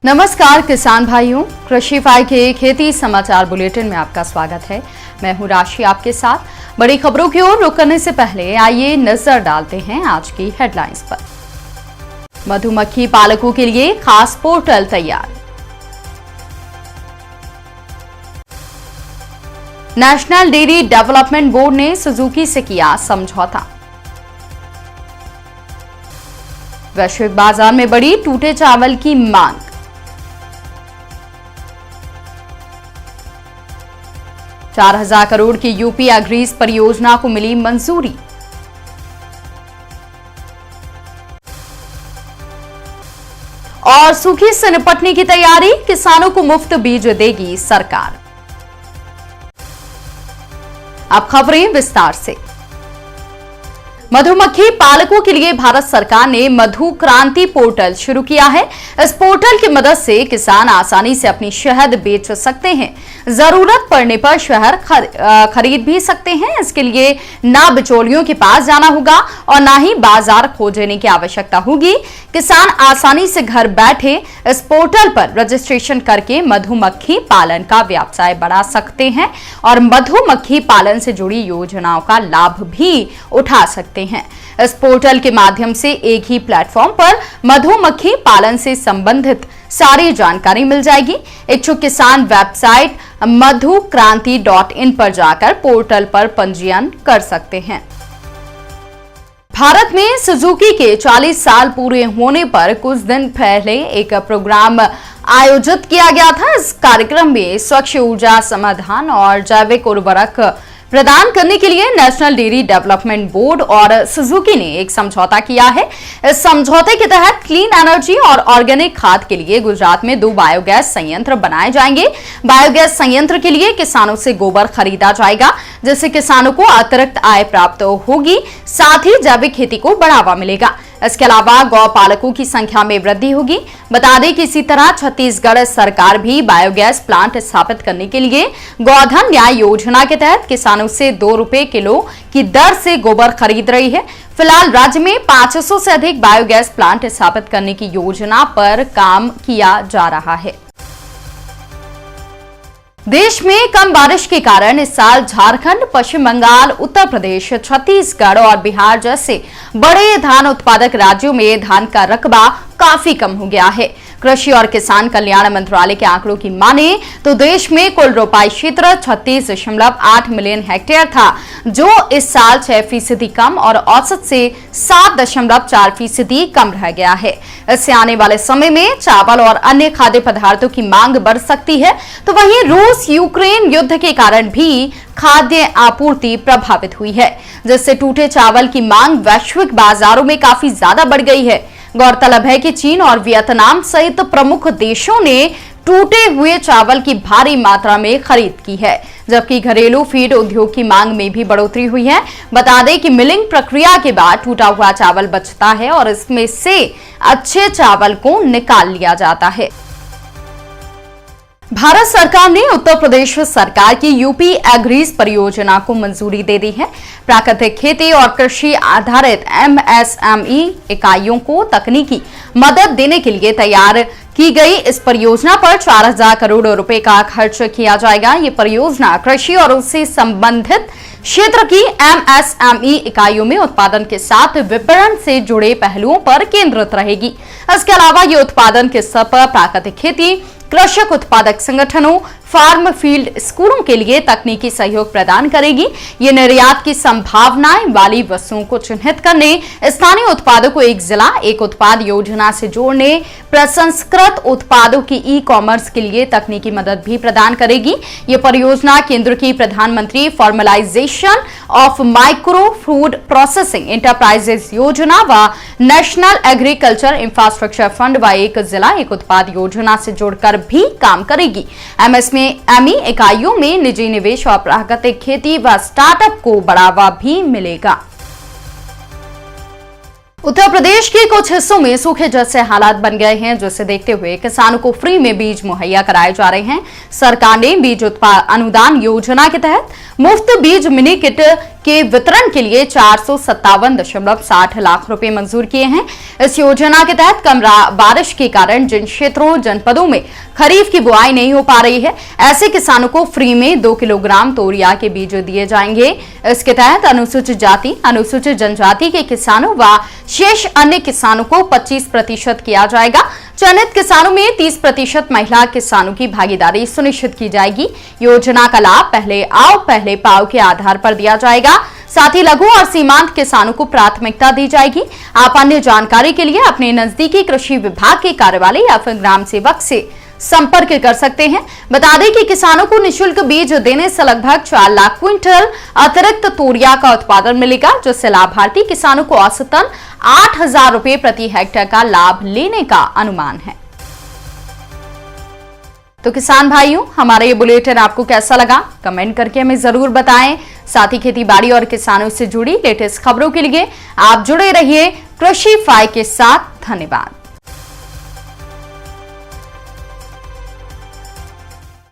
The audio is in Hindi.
नमस्कार किसान भाइयों, कृषि फाई के खेती समाचार बुलेटिन में आपका स्वागत है। मैं हूं राशि आपके साथ। बड़ी खबरों की ओर रुक करने से पहले आइए नजर डालते हैं आज की हेडलाइंस पर। मधुमक्खी पालकों के लिए खास पोर्टल तैयार। नेशनल डेयरी डेवलपमेंट बोर्ड ने सुजुकी से किया समझौता। वैश्विक बाजार में बढ़ी टूटे चावल की मांग। ₹4,000 करोड़ की यूपी एग्रीज परियोजना को मिली मंजूरी। और सूखे से निपटने की तैयारी, किसानों को मुफ्त बीज देगी सरकार। अब खबरें विस्तार से। मधुमक्खी पालकों के लिए भारत सरकार ने मधु क्रांति पोर्टल शुरू किया है। इस पोर्टल की मदद से किसान आसानी से अपनी शहद बेच सकते हैं। जरूरत पड़ने पर शहद खरीद भी सकते हैं। इसके लिए ना बिचौलियों के पास जाना होगा और ना ही बाजार खोजने की आवश्यकता होगी। किसान आसानी से घर बैठे इस पोर्टल पर रजिस्ट्रेशन करके मधुमक्खी पालन का व्यवसाय बढ़ा सकते हैं और मधुमक्खी पालन से जुड़ी योजनाओं का लाभ भी उठा सकते हैं। इस पोर्टल के माध्यम से एक ही प्लेटफॉर्म पर मधुमक्खी पालन से संबंधित सारी जानकारी मिल जाएगी। इच्छुक किसान वेबसाइट madhuKranti.in पर जाकर पोर्टल पर पंजीयन कर सकते हैं। भारत में सुजुकी के 40 साल पूरे होने पर कुछ दिन पहले एक प्रोग्राम आयोजित किया गया था। इस कार्यक्रम में स्वच्छ ऊर्जा समाधान और जैविक उर्वरक प्रदान करने के लिए नेशनल डेयरी डेवलपमेंट बोर्ड और सुजुकी ने एक समझौता किया है। इस समझौते के तहत क्लीन एनर्जी और ऑर्गेनिक खाद के लिए गुजरात में 2 बायोगैस संयंत्र बनाए जाएंगे। बायोगैस संयंत्र के लिए किसानों से गोबर खरीदा जाएगा, जिससे किसानों को अतिरिक्त आय प्राप्त होगी, साथ ही जैविक खेती को बढ़ावा मिलेगा। इसके अलावा गौ पालकों की संख्या में वृद्धि होगी। बता दें कि इसी तरह छत्तीसगढ़ सरकार भी बायोगैस प्लांट स्थापित करने के लिए गोधन न्याय योजना के तहत किसानों से ₹2 किलो की दर से गोबर खरीद रही है। फिलहाल राज्य में 500 से अधिक बायोगैस प्लांट स्थापित करने की योजना पर काम किया जा रहा है। देश में कम बारिश के कारण इस साल झारखंड, पश्चिम बंगाल, उत्तर प्रदेश, छत्तीसगढ़ और बिहार जैसे बड़े धान उत्पादक राज्यों में धान का रकबा काफी कम हो गया है। कृषि और किसान कल्याण मंत्रालय के आंकड़ों की माने तो देश में कुल रोपाई क्षेत्र 36.8 मिलियन हेक्टेयर था, जो इस साल 6% कम और औसत से 7.4% कम रह गया है। इससे आने वाले समय में चावल और अन्य खाद्य पदार्थों की मांग बढ़ सकती है। तो वहीं रूस यूक्रेन युद्ध के कारण भी खाद्य आपूर्ति प्रभावित हुई है, जिससे टूटे चावल की मांग वैश्विक बाजारों में काफी ज्यादा बढ़ गई है। गौरतलब है कि चीन और वियतनाम सहित प्रमुख देशों ने टूटे हुए चावल की भारी मात्रा में खरीद की है, जबकि घरेलू फीड उद्योग की मांग में भी बढ़ोतरी हुई है। बता दें कि मिलिंग प्रक्रिया के बाद टूटा हुआ चावल बचता है और इसमें से अच्छे चावल को निकाल लिया जाता है। भारत सरकार ने उत्तर प्रदेश सरकार की यूपी एग्रीज परियोजना को मंजूरी दे दी है। प्राकृतिक खेती और कृषि आधारित MSME इकाइयों को तकनीकी मदद देने के लिए तैयार की गई इस परियोजना पर ₹4,000 करोड़ रुपए का खर्च किया जाएगा। ये परियोजना कृषि और उससे संबंधित क्षेत्र की MSME इकाइयों में उत्पादन के साथ विपणन से जुड़े पहलुओं पर केंद्रित रहेगी। इसके अलावा ये उत्पादन के स्तर पर प्राकृतिक खेती, कृषक उत्पादक संगठनों, फार्म फील्ड स्कूलों के लिए तकनीकी सहयोग प्रदान करेगी। ये निर्यात की संभावनाएं वाली वस्तुओं को चिन्हित करने, स्थानीय उत्पादों को एक जिला एक उत्पाद योजना से जोड़ने, प्रसंस्कृत उत्पादों की ई-कॉमर्स के लिए तकनीकी मदद भी प्रदान करेगी। ये परियोजना केंद्र की प्रधानमंत्री formalisation of micro food processing enterprises योजना व नेशनल एग्रीकल्चर इंफ्रास्ट्रक्चर फंड व एक जिला एक उत्पाद योजना से जोड़कर भी काम करेगी। MSME इकाइयों में निजी निवेश और प्राकृतिक खेती व स्टार्टअप को बढ़ावा भी मिलेगा। उत्तर प्रदेश के कुछ हिस्सों में सूखे जैसे हालात बन गए हैं, जिसे देखते हुए किसानों को फ्री में बीज मुहैया कराए जा रहे हैं। सरकार ने बीज अनुदान योजना के तहत मुफ्त बीज मिनी किट के वितरण के लिए 457.60 लाख रुपए मंजूर किए हैं। इस योजना के तहत कम बारिश के कारण जिन क्षेत्रों जनपदों में खरीफ की बुआई नहीं हो पा रही है, ऐसे किसानों को फ्री में 2 किलोग्राम तोरिया के बीज दिए जाएंगे। इसके तहत अनुसूचित जाति, अनुसूचित जनजाति के किसानों व शेष अन्य किसानों को 25% किया जाएगा। चयनित किसानों में 30% महिला किसानों की भागीदारी सुनिश्चित की जाएगी। योजना का लाभ पहले आओ पहले पाओ के आधार पर दिया जाएगा। साथ ही लघु और सीमांत किसानों को प्राथमिकता दी जाएगी। आप अन्य जानकारी के लिए अपने नजदीकी कृषि विभाग के कार्यालय या फिर ग्राम सेवक से संपर्क कर सकते हैं। बता दें कि किसानों को निःशुल्क बीज देने से लगभग 4 लाख क्विंटल अतिरिक्त तोरिया का उत्पादन मिलेगा, जिससे लाभार्थी किसानों को औसतन 8,000 रुपए प्रति हेक्टेयर का लाभ लेने का अनुमान है। तो किसान भाइयों, हमारा ये बुलेटिन आपको कैसा लगा कमेंट करके हमें जरूर बताएं। साथ ही खेती बाड़ी और किसानों से जुड़ी लेटेस्ट खबरों के लिए आप जुड़े रहिए कृषि फाई के साथ। धन्यवाद।